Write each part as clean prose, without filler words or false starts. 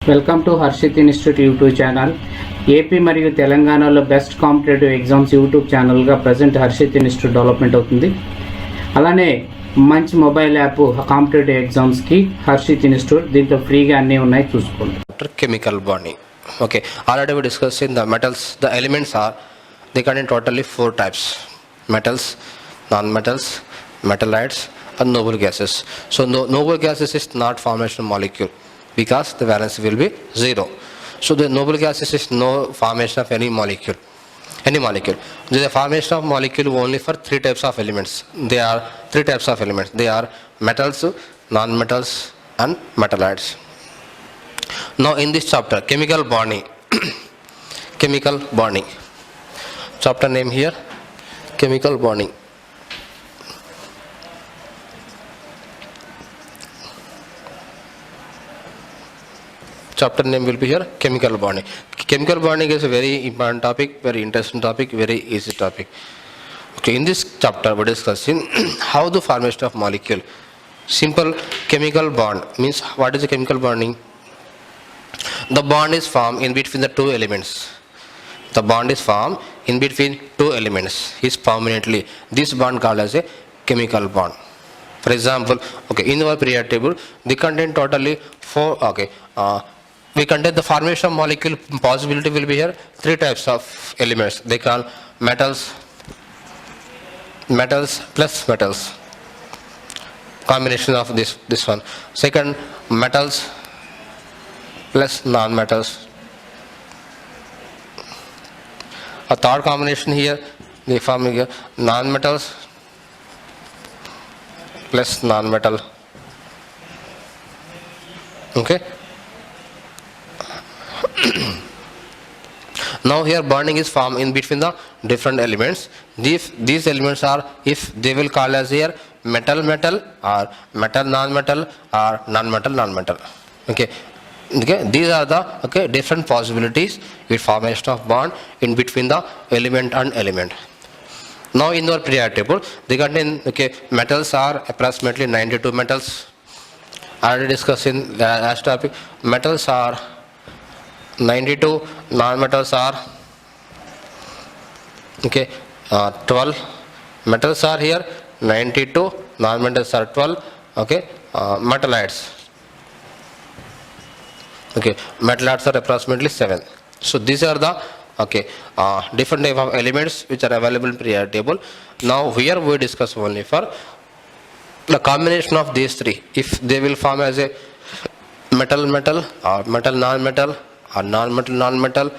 Welcome to Harshit institute YouTube channel. AP మరియు తెలంగాణలో best competitive exams YouTube ఛానల్గా present Harshit institute development అవుతుంది. అలానే మంచి మొబైల్ యాప్ కాంపిటేటివ్ ఎగ్జామ్స్కి హర్షిత్ ఇన్స్టిట్యూట్, దీంట్లో ఫ్రీగా అన్నీ ఉన్నాయి, చూసుకోండి. Chemical bonding. Okay, already we discussed in the metals. The elements are, they contain totally 4 types: metals, non-metals, metallites, and noble gases. So noble gases is not formation molecule because the valence will be 0. So the noble gases is no formation of any molecule. The formation of molecule only for 3 types of elements. There are 3 types of elements. They are metals, non-metals, and metallites. Now in this chapter, chemical bonding. Chemical bonding. Chapter name here, chemical bonding. Chapter name will be here, chemical bonding. Chemical bonding is a very important topic, very interesting topic, very easy topic. Okay, in this chapter we are discussing how the formation of molecule. Simple chemical bond means, what is a chemical bonding? The bond is formed in between the 2 elements. The bond is formed in between 2 elements is permanently. This bond called as a chemical bond. For example, okay, in our periodic table, they contain totally 4. Okay, we contain the formation of molecule possibility will be here 3 types of elements. They call metals plus metals. Combination of this one. Second, metals plus non-metals. A third combination here, they form here non-metals plus non-metal. Okay. Now here bonding is formed in between the different elements. These elements are, if they will call as here metal or metal non-metal or non-metal non-metal. Okay. Okay, these are the different possibilities with formation of bond in between the element and element. Now in our periodic table, they contain metals are approximately 92 metals. Already discussed in the last topic. Metals are 92, non-metals are 12. Metals are here 92, non-metals are 12. Okay, metallites. Okay, metallites are approximately 7. So these are the different type of elements which are available in periodic table. Now here we discuss only for the combination of these 3. If they will form as a metal or metal non-metal or non-metal non-metal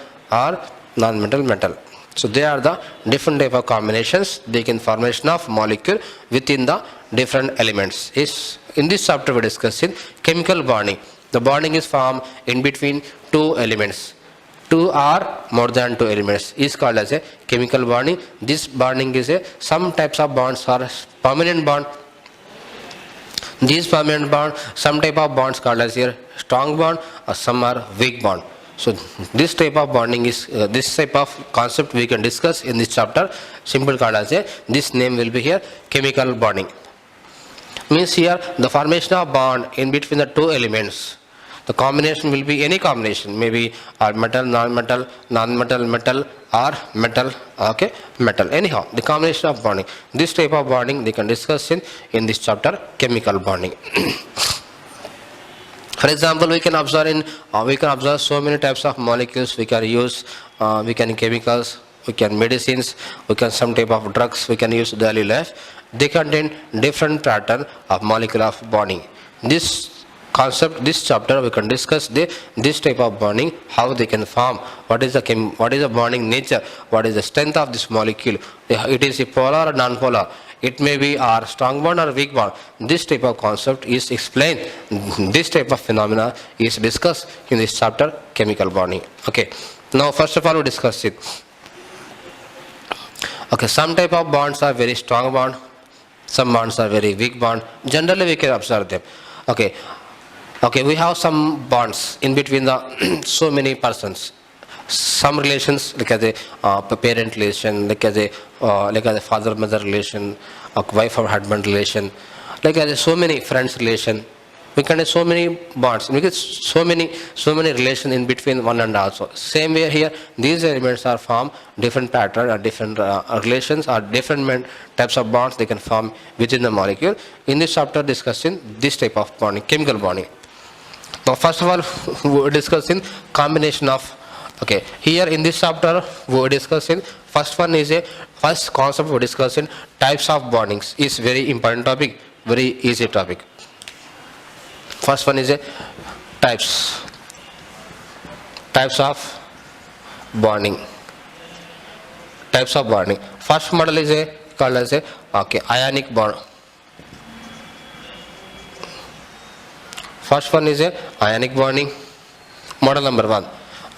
or non-metal metal. So they are the different type of combinations. They can formation of molecule within the different elements. In this chapter we discuss in chemical bonding. The bonding is formed in between 2 elements. 2 or more than 2 elements is called as a chemical bonding. This bonding is some types of bonds are permanent bond. These permanent bond, some type of bonds called as here strong bond, or some are weak bond. So this type of bonding is this type of concept we can discuss in this chapter. Simple called as this name will be here chemical bonding. Means here the formation of bond in between the 2 elements. The combination will be any combination, maybe or metal, non-metal, non-metal, metal, or metal, metal. Anyhow, the combination of bonding. This type of bonding they can discuss in this chapter, chemical bonding. For example, we can observe so many types of molecules. We can use, we can chemicals, we can medicines, we can some type of drugs. We can use daily life. They contain different pattern of molecular of bonding. This concept, this chapter we can discuss this type of bonding, how they can form, what is the bonding nature, what is the strength of this molecule, it is a polar or non-polar, it may be our strong bond or weak bond. This type of concept is explained, this type of phenomena is discussed in this chapter, chemical bonding. Okay, now first of all we discuss it. Okay, some type of bonds are very strong bond, some bonds are very weak bond. Generally we can observe them. Okay, we have some bonds in between the so many persons. Some relations like as a parent relation, like as a father-mother relation, a wife or husband relation, like as so many friends relation. we can have so many bonds, we get so many relations in between one and also. Same way here, these elements are form different pattern or different relations or different types of bonds they can form within the molecule. In this chapter discussing this type of bonding, chemical bonding. Now first of all, we are discussing combination of, okay, here in this chapter we are discussing, first concept we are discussing types of bondings. Is very important topic, very easy topic. First one is a types of bonding. Types of bonding. First model is a called as a, okay, ionic bond. First one is a ionic bonding, model number 1.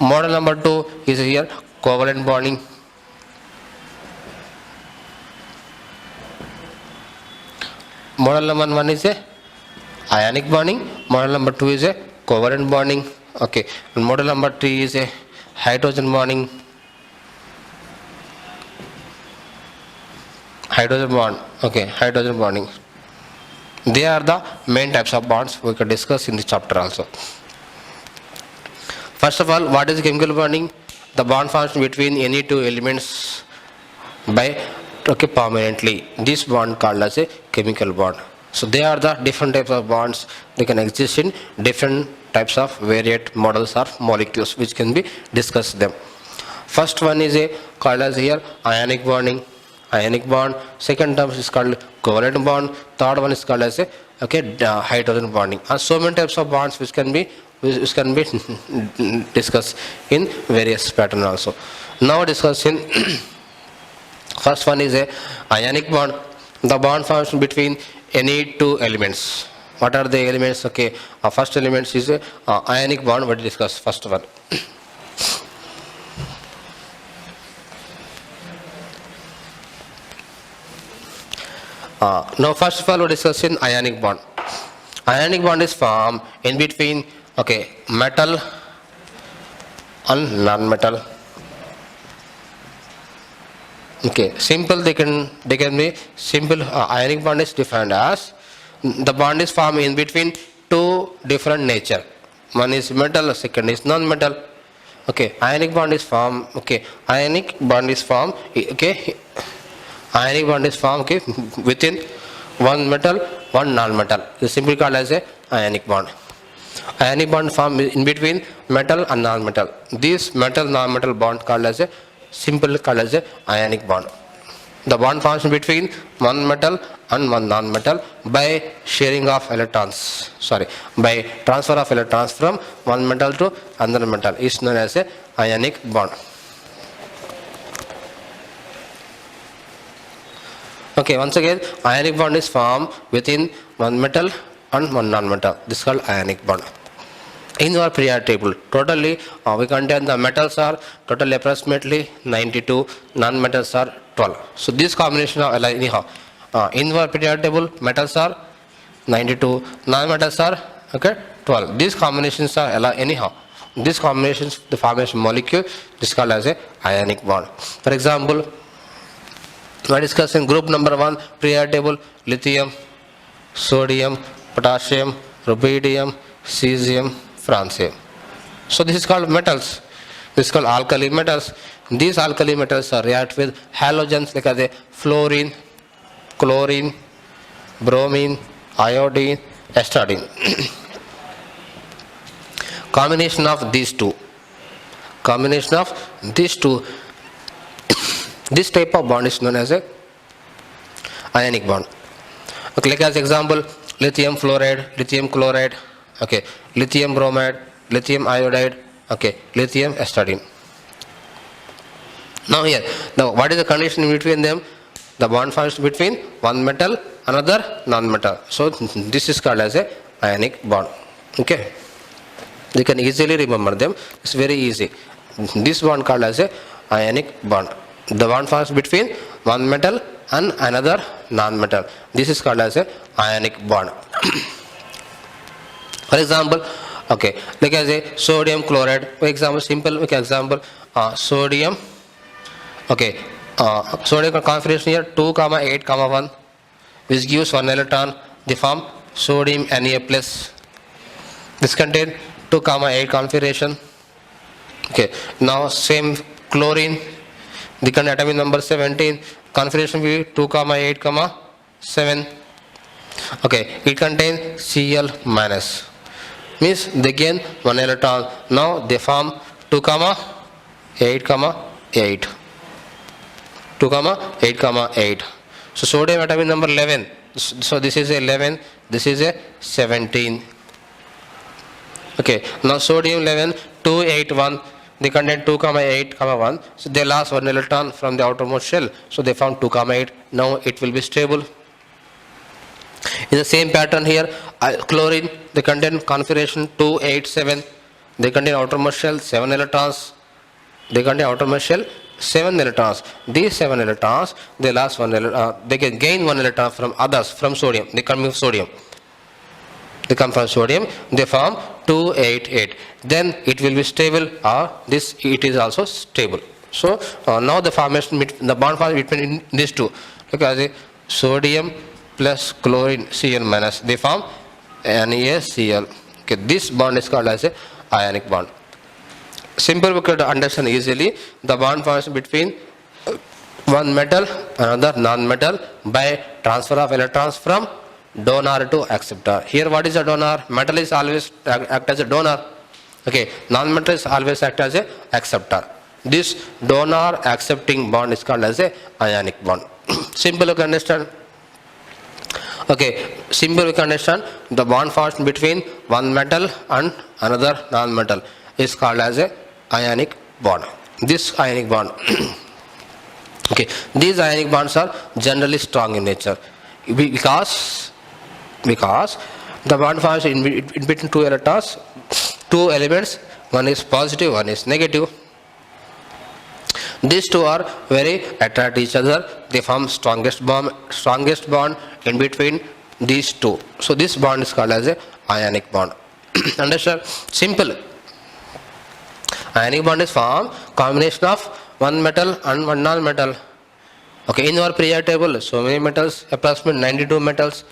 Model number 2 is here covalent bonding. Model number 1 is a ionic bonding, model number 2 is a covalent bonding, okay, and model number 3 is a hydrogen bonding. Hydrogen bond, okay, hydrogen bonding. They are the main types of bonds we can discuss in this chapter also. First of all, what is chemical bonding? The bond forms between any two elements by, okay, permanently. This bond called as a chemical bond. So they are the different types of bonds. They can exist in different types of varied models or molecules which can be discussed them. First one is a called as here ionic bonding. Ionic bond. Second term is called covalent bond. Third one is called as a, okay, hydrogen bonding. And so many types of bonds which can be discussed in various pattern also. Now discussing first one is a ionic bond. The bond forms between any two elements. What are the elements? Okay, first element is a ionic bond. What we discuss first one. Now first of all we discuss in ionic bond. Ionic bond is formed in between, okay, metal and non-metal. Okay, simple they can be simple. Ionic bond is defined as the bond is formed in between two different nature. One is metal, second is non-metal. Okay, ionic bond is formed. Okay, ionic bond is formed. Okay, ionic bond is formed, okay, within one metal, one non-metal. This is simply called as a ionic bond. Ionic bond formed in between metal and non-metal. This metal non-metal bond called as a simple called as a ionic bond. The bond forms between one metal and one non-metal by sharing of electrons. By transfer of electrons from one metal to another metal is known as a ionic bond. Okay, once again, ionic bond is formed within one metal and one non-metal. This is called ionic bond. In our periodic table, totally we contain the metals are totally approximately 92, non-metals are 12. So this combination of anyhow, in our periodic table, metals are 92, non-metals are, okay, 12. These combinations are anyhow. These combinations, the formation molecule, this is called as a ionic bond. For example, we are discussing group number 1 periodic table: lithium, sodium, potassium, rubidium, cesium, francium. So this is called metals. This is called alkali metals. These alkali metals are react with halogens like as fluorine, chlorine, bromine, iodine, astridine. Combination of these two. This type of bond is known as a ionic bond. Okay, like as example, lithium fluoride, lithium chloride, okay, lithium bromide, lithium iodide, okay, lithium astridine. Now here, now what is the condition in between them? The bond forms between one metal, another non-metal. So this is called as a ionic bond. Okay, you can easily remember them. It's very easy. This bond called as a ionic bond. The bond forms between one metal and another non-metal. This is called as a ionic bond. For example, okay, like as a sodium chloride. For example, simple example, sodium. Okay, sodium configuration here 2, 8, 1, which gives 1 electron. They form sodium Na plus. This contain 2, 8 configuration. Okay, now same chlorine, the atomic number 17, configuration will be 2, 8, 7. Okay, it contains Cl minus, means they gain 1 electron. Now they form 2, 8, 8. 2, 8, 8. So sodium atomic number 11. So this is 11, this is a 17. Okay, now sodium 11, 2, 8, 1. They contain 2, 8, 1. So they lost 1 electron from the outermost shell. So they found 2, 8. Now it will be stable. In the same pattern here, chlorine, they contain configuration 2, 8, 7. They contain outermost shell 7 electrons. They contain outermost shell 7 electrons. These 7 electrons, they lost 1 they can gain 1 electron from others, from sodium. They come from sodium. They come from sodium. They form 2, 8, 8. Then it will be stable, or this it is also stable. So now the formation, the bond formation between these two, because sodium plus chlorine Cl minus, they form NaCl. Okay, this bond is called as a ionic bond. Simple we could understand easily the bond formation between one metal, another non-metal, by transfer of electrons from donor to acceptor. Here what is a donor? Metal is always act as a donor. Okay, non-metal is always act as a acceptor. This donor accepting bond is called as a ionic bond. Simple you can understand. Okay, simple we can understand the bond formation between one metal and another non-metal is called as a ionic bond. This ionic bond. Okay, these ionic bonds are generally strong in nature because the bond formation in between two electrons, two elements, one is positive, one is negative. These two are very attracted to each other. They form strongest bond in between these two. So this bond is called as a ionic bond. Understand? Simple. Ionic bond is formed combination of one metal and one non-metal. Okay, in our periodic table, so many metals, approximately 92 metals.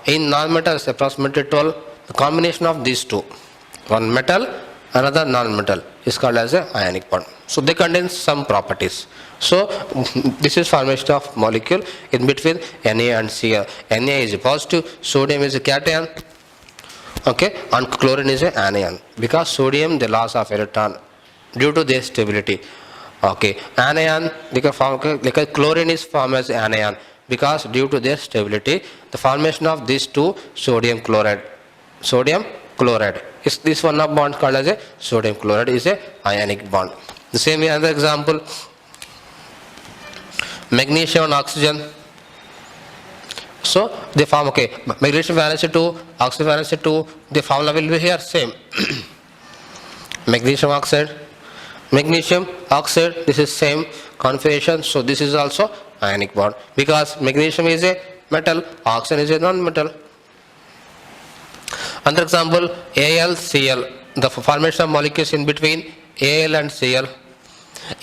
In non-metals, approximately 12. The combination of these two, one metal, another non-metal, is called as a ionic bond. So they contain some properties. So this is formation of molecule in between Na and Cl. Na is a positive, sodium is a cation. Okay, and chlorine is a anion, because sodium the loss of electron due to their stability. Okay, anion, like a chlorine is formed as anion because due to their stability, the formation of these two sodium chloride. Sodium chloride is this one of bond called as a sodium chloride is a ionic bond. The same way another example, magnesium and oxygen. So they form, okay, magnesium valency 2, oxygen valency 2, the formula will be here same. Magnesium oxide, this is same configuration. So this is also ionic bond because magnesium is a metal, oxygen is a non-metal. Another example, AlCl, the formation of molecules in between Al and Cl.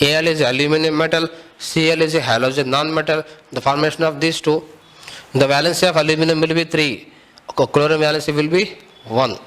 Al is aluminum metal, Cl is a halogen non-metal. The formation of these two, the valency of aluminum will be 3, chlorine valency will be 1.